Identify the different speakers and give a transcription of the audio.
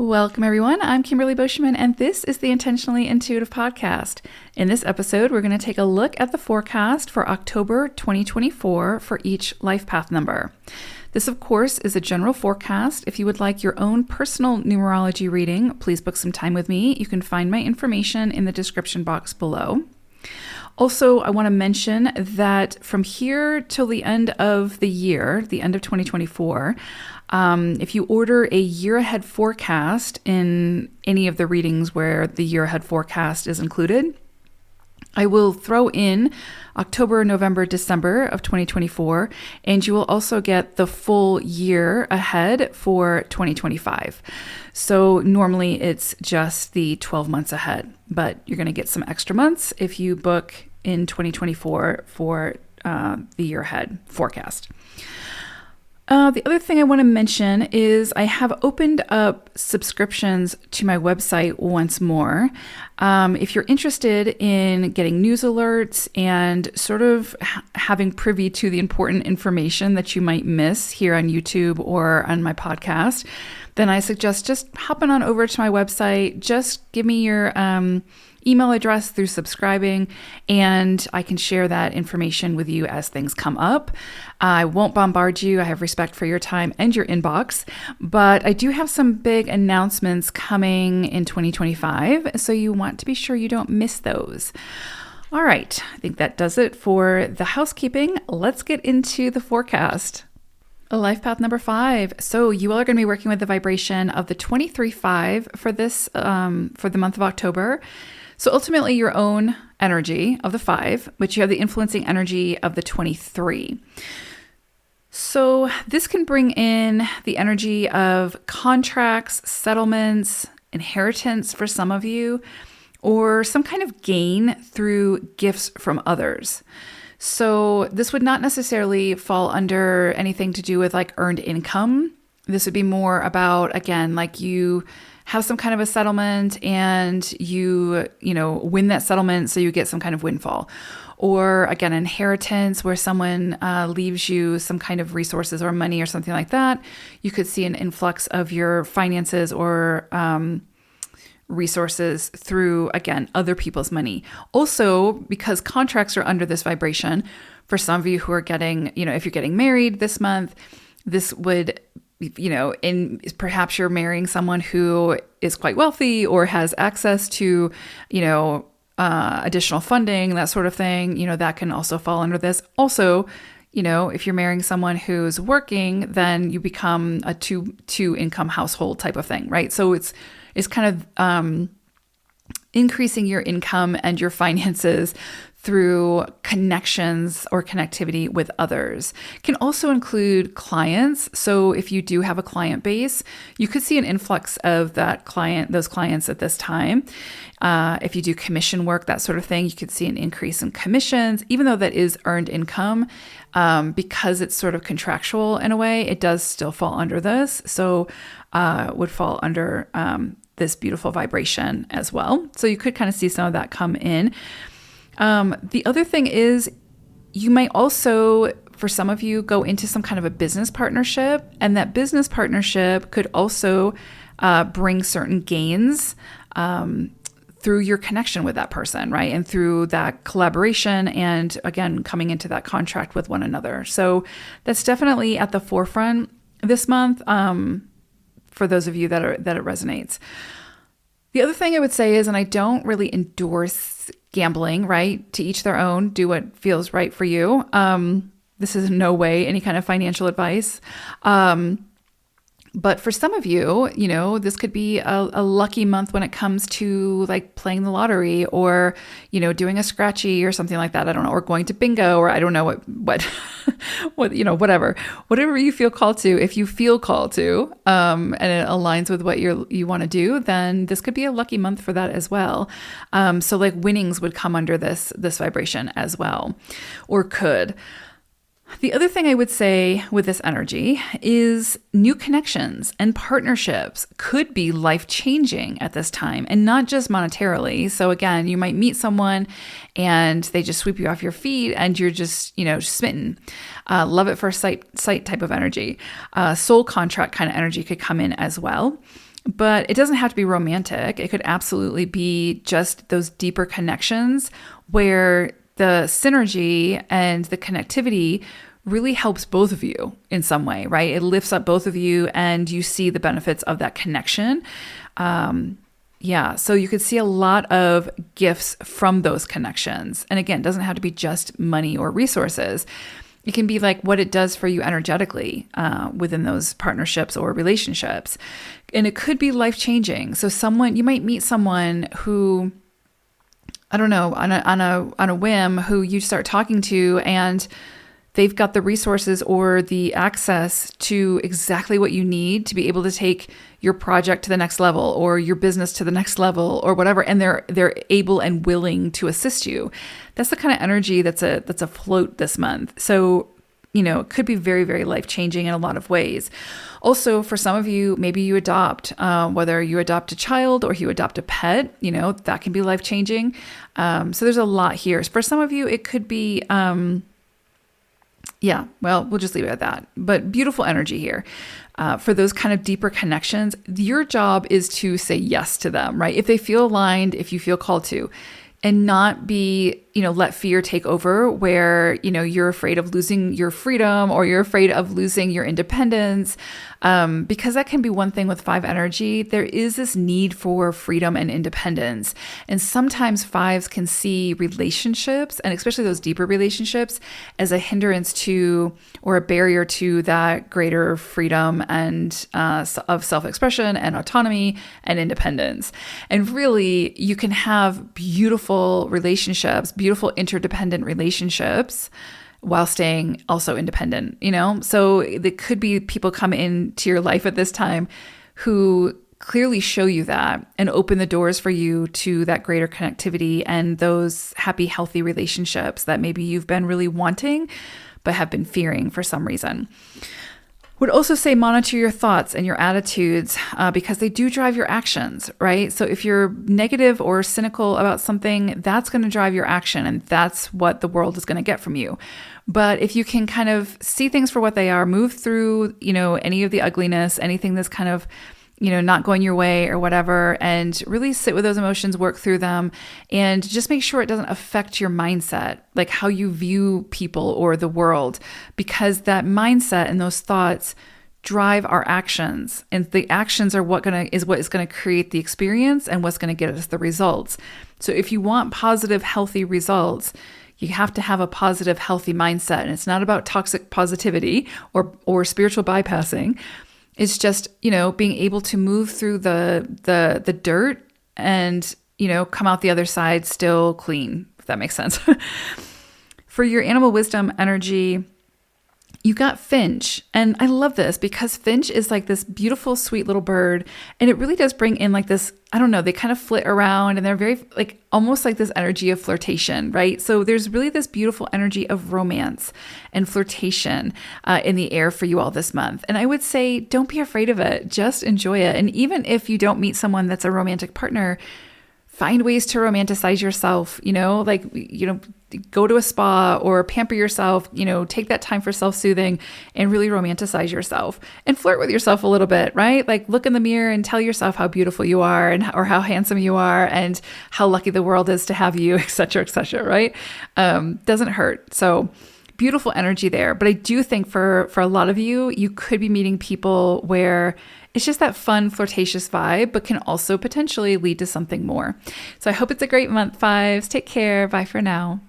Speaker 1: Welcome, everyone. I'm Kimberly Boschman, and this is the Intentionally Intuitive Podcast. In this episode, we're going to take a look at the forecast for October 2024 for each life path number. This, of course, is a general forecast. If you would like your own personal numerology reading, please book some time with me. You can find my information in the description box below. Also, I want to mention that from here till the end of the year, the end of 2024, if you order a year ahead forecast in any of the readings where the year ahead forecast is included, I will throw in October, November, December of 2024, and you will also get the full year ahead for 2025. So normally it's just the 12 months ahead, but you're going to get some extra months if you book in 2024 for the year ahead forecast. The other thing I want to mention is I have opened up subscriptions to my website once more. If you're interested in getting news alerts and sort of having privy to the important information that you might miss here on YouTube or on my podcast, then I suggest just hopping on over to my website. Just give me your email address through subscribing, and I can share that information with you as things come up. I won't bombard you. I have respect for your time and your inbox, but I do have some big announcements coming in 2025, so you want to be sure you don't miss those. All right, I think that does it for the housekeeping. Let's get into the forecast. Life path number 5. So you all are going to be working with the vibration of the 23-5 for this, for the month of October. So ultimately your own energy of the 5, but you have the influencing energy of the 23. So this can bring in the energy of contracts, settlements, inheritance for some of you, or some kind of gain through gifts from others. So this would not necessarily fall under anything to do with like earned income. This would be more about, again, like you have some kind of a settlement and you win that settlement, so you get some kind of windfall. Or again, inheritance where someone leaves you some kind of resources or money or something like that. You could see an influx of your finances or resources through, again, other people's money. Also, because contracts are under this vibration, for some of you who are getting, if you're getting married this month, this would, perhaps you're marrying someone who is quite wealthy or has access to, additional funding, that sort of thing, that can also fall under this. Also, if you're marrying someone who's working, then you become a two income household type of thing, right? So it's kind of increasing your income and your finances through connections or connectivity with others. Can also include clients. So if you do have a client base, you could see an influx of those clients at this time. If you do commission work, that sort of thing, you could see an increase in commissions, even though that is earned income, because it's sort of contractual in a way, it does still fall under this. So would fall under this beautiful vibration as well. So you could kind of see some of that come in. The other thing is you might also, for some of you, go into some kind of a business partnership, and that business partnership could also bring certain gains through your connection with that person, right? And through that collaboration and, again, coming into that contract with one another. So that's definitely at the forefront this month for those of you that it resonates. The other thing I would say is, and I don't really endorse gambling, right? To each their own, do what feels right for you. This is in no way any kind of financial advice. But for some of you, this could be a lucky month when it comes to like playing the lottery or, doing a scratchy or something like that. I don't know, or going to bingo, or I don't know what, whatever you feel called to. If you feel called to, and it aligns with what you want to do, then this could be a lucky month for that as well. So like winnings would come under this vibration as well, or could. The other thing I would say with this energy is new connections and partnerships could be life-changing at this time, and not just monetarily. So again, you might meet someone and they just sweep you off your feet and you're just, smitten. Love at first sight type of energy. Soul contract kind of energy could come in as well. But it doesn't have to be romantic. It could absolutely be just those deeper connections where the synergy and the connectivity really helps both of you in some way, right? It lifts up both of you and you see the benefits of that connection. So you could see a lot of gifts from those connections. And again, it doesn't have to be just money or resources. It can be like what it does for you energetically within those partnerships or relationships. And it could be life-changing. So you might meet someone who, I don't know, on a whim, who you start talking to, and they've got the resources or the access to exactly what you need to be able to take your project to the next level or your business to the next level or whatever. And they're able and willing to assist you. That's the kind of energy that's afloat this month. So, it could be very, very life-changing in a lot of ways. Also, for some of you, maybe you adopt, whether you adopt a child or you adopt a pet, that can be life-changing. So there's a lot here. For some of you, it could be, we'll just leave it at that. But beautiful energy here. For those kind of deeper connections, your job is to say yes to them, right? If they feel aligned, if you feel called to, and not be, let fear take over where, you're afraid of losing your freedom or you're afraid of losing your independence. Because that can be one thing with 5 energy. There is this need for freedom and independence. And sometimes 5s can see relationships, and especially those deeper relationships, as a hindrance to or a barrier to that greater freedom and of self-expression and autonomy and independence. And really, you can have beautiful relationships, beautiful interdependent relationships, while staying also independent, So there could be people come into your life at this time who clearly show you that and open the doors for you to that greater connectivity and those happy, healthy relationships that maybe you've been really wanting, but have been fearing for some reason. Would also say monitor your thoughts and your attitudes because they do drive your actions, right? So if you're negative or cynical about something, that's going to drive your action, and that's what the world is going to get from you. But if you can kind of see things for what they are, move through, any of the ugliness, anything that's kind of, not going your way or whatever, and really sit with those emotions, work through them, and just make sure it doesn't affect your mindset, like how you view people or the world, because that mindset and those thoughts drive our actions, and the actions are what is going to create the experience and what's going to get us the results. So if you want positive, healthy results, you have to have a positive, healthy mindset, and it's not about toxic positivity or spiritual bypassing. It's just, being able to move through the dirt and, come out the other side still clean, if that makes sense. For your animal wisdom energy, you got finch. And I love this because finch is like this beautiful, sweet little bird. And it really does bring in like this, I don't know, they kind of flit around and they're very like almost like this energy of flirtation, right? So there's really this beautiful energy of romance and flirtation in the air for you all this month. And I would say, don't be afraid of it. Just enjoy it. And even if you don't meet someone that's a romantic partner, find ways to romanticize yourself, go to a spa or pamper yourself, take that time for self-soothing and really romanticize yourself and flirt with yourself a little bit, right? Like look in the mirror and tell yourself how beautiful you are or how handsome you are and how lucky the world is to have you, et cetera, right? Doesn't hurt. So beautiful energy there. But I do think for a lot of you, you could be meeting people where it's just that fun, flirtatious vibe, but can also potentially lead to something more. So I hope it's a great month, 5s. Take care. Bye for now.